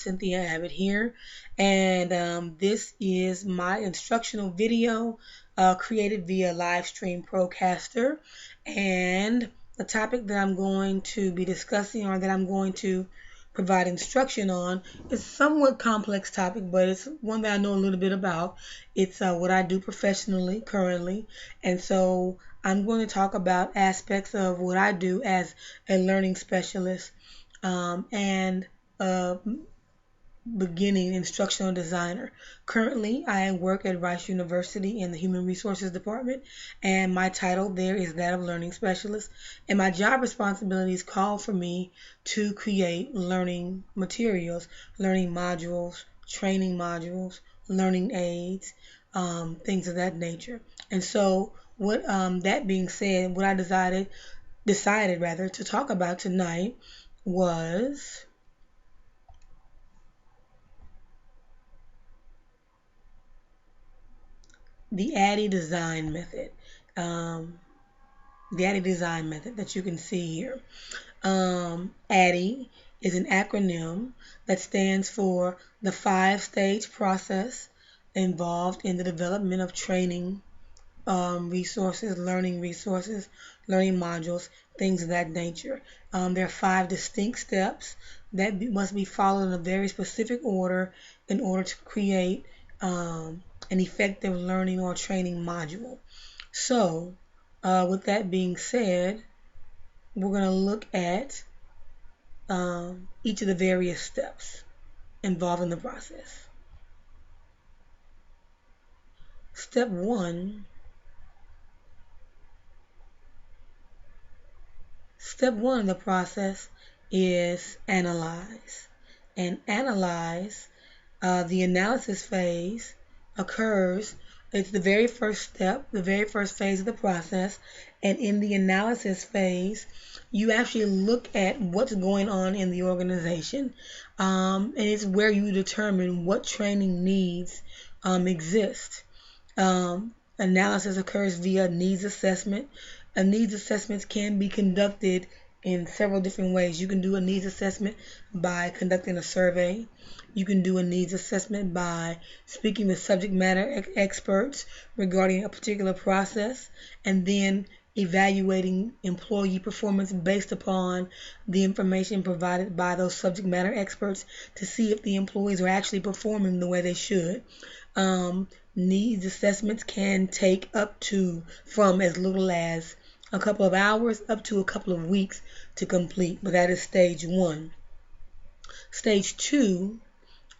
Cynthia Abbott here, and this is my instructional video created via live stream Procaster. And the topic that I'm going to be discussing, or that I'm going to provide instruction on, is a somewhat complex topic, but it's one that I know a little bit about. It's what I do professionally currently, and so I'm going to talk about aspects of what I do as a learning specialist and beginning instructional designer. Currently, I work at Rice University in the Human Resources Department, and my title there is that of Learning Specialist. And my job responsibilities call for me to create learning materials, learning modules, learning aids, things of that nature. And so, what that being said, what I decided rather to talk about tonight was the ADDIE design method. Um, the ADDIE design method that you can see here. ADDIE is an acronym that stands for the 5-stage process involved in the development of training resources, learning modules, things of that nature. There are 5 distinct steps that must be followed in a very specific order in order to create an effective learning or training module. So, with that being said, we're going to look at each of the various steps involved in the process. Step 1. Step 1 of the process is analyze. And analyze, the analysis phase occurs. It's the very first step, the very first phase of the process. And in the analysis phase, you actually look at what's going on in the organization. And it's where you determine what training needs exist. Analysis occurs via needs assessment. A needs assessment can be conducted in several different ways. You can do a needs assessment by conducting a survey. You can do a needs assessment by speaking with subject matter experts regarding a particular process, and then evaluating employee performance based upon the information provided by those subject matter experts to see if the employees are actually performing the way they should. Needs assessments can take from as little as a couple of hours up to a couple of weeks to complete, but that is stage 1. Stage 2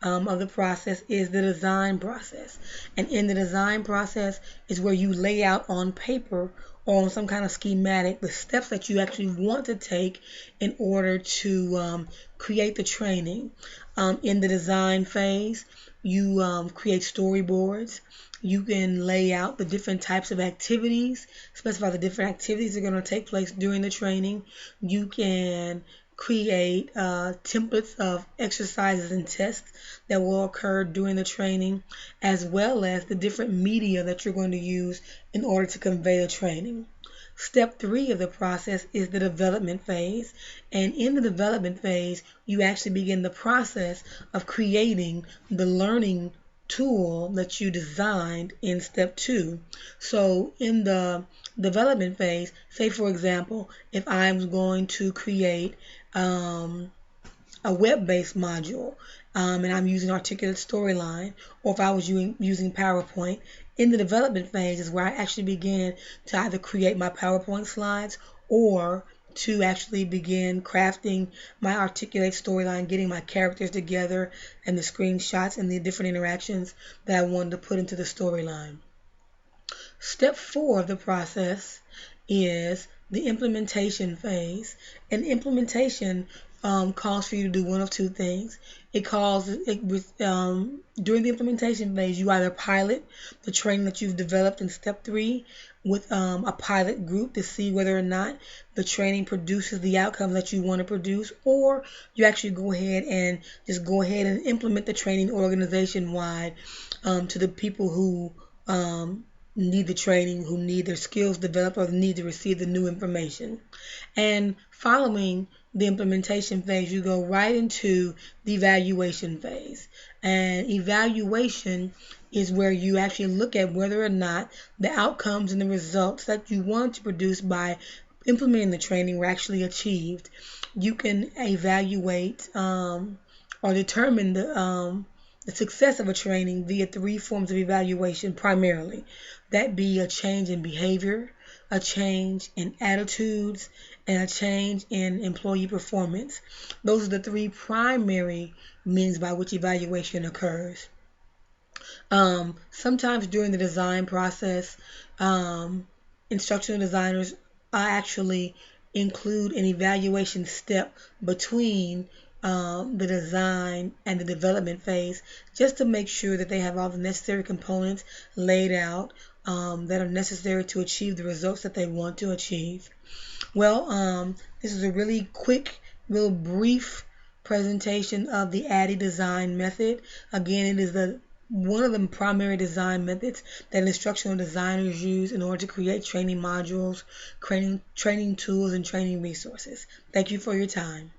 of the process is the design process. And in the design process is where you lay out on paper or on some kind of schematic the steps that you actually want to take in order to create the training. In the design phase, you create storyboards. You can lay out the different types of activities, specify the different activities that are going to take place during the training. You can create templates of exercises and tests that will occur during the training, as well as the different media that you're going to use in order to convey the training. Step 3 of the process is the development phase, and in the development phase, you actually begin the process of creating the learning tool that you designed in step 2. So in the development phase, say for example, if I'm going to create a web-based module, and I'm using Articulate Storyline, or if I was using PowerPoint, in the development phase is where I actually begin to either create my PowerPoint slides or to actually begin crafting my Articulate Storyline, getting my characters together and the screenshots and the different interactions that I wanted to put into the storyline. Step 4 of the process is the implementation phase. And implementation calls for you to do one of 2 things. During the implementation phase, you either pilot the training that you've developed in step 3 with a pilot group to see whether or not the training produces the outcome that you want to produce, or you actually go ahead and implement the training organization-wide to the people who need the training, who need their skills developed, or need to receive the new information. And following the implementation phase, you go right into the evaluation phase. And evaluation is where you actually look at whether or not the outcomes and the results that you want to produce by implementing the training were actually achieved. You can evaluate or determine the success of a training via three forms of evaluation primarily. That be a change in behavior, a change in attitudes, and a change in employee performance. Those are the three primary means by which evaluation occurs. Sometimes during the design process, instructional designers actually include an evaluation step between the design and the development phase, just to make sure that they have all the necessary components laid out that are necessary to achieve the results that they want to achieve. Well, this is a really quick, real brief presentation of the ADDIE design method. Again, it is one of the primary design methods that instructional designers use in order to create training modules, training tools, and training resources. Thank you for your time.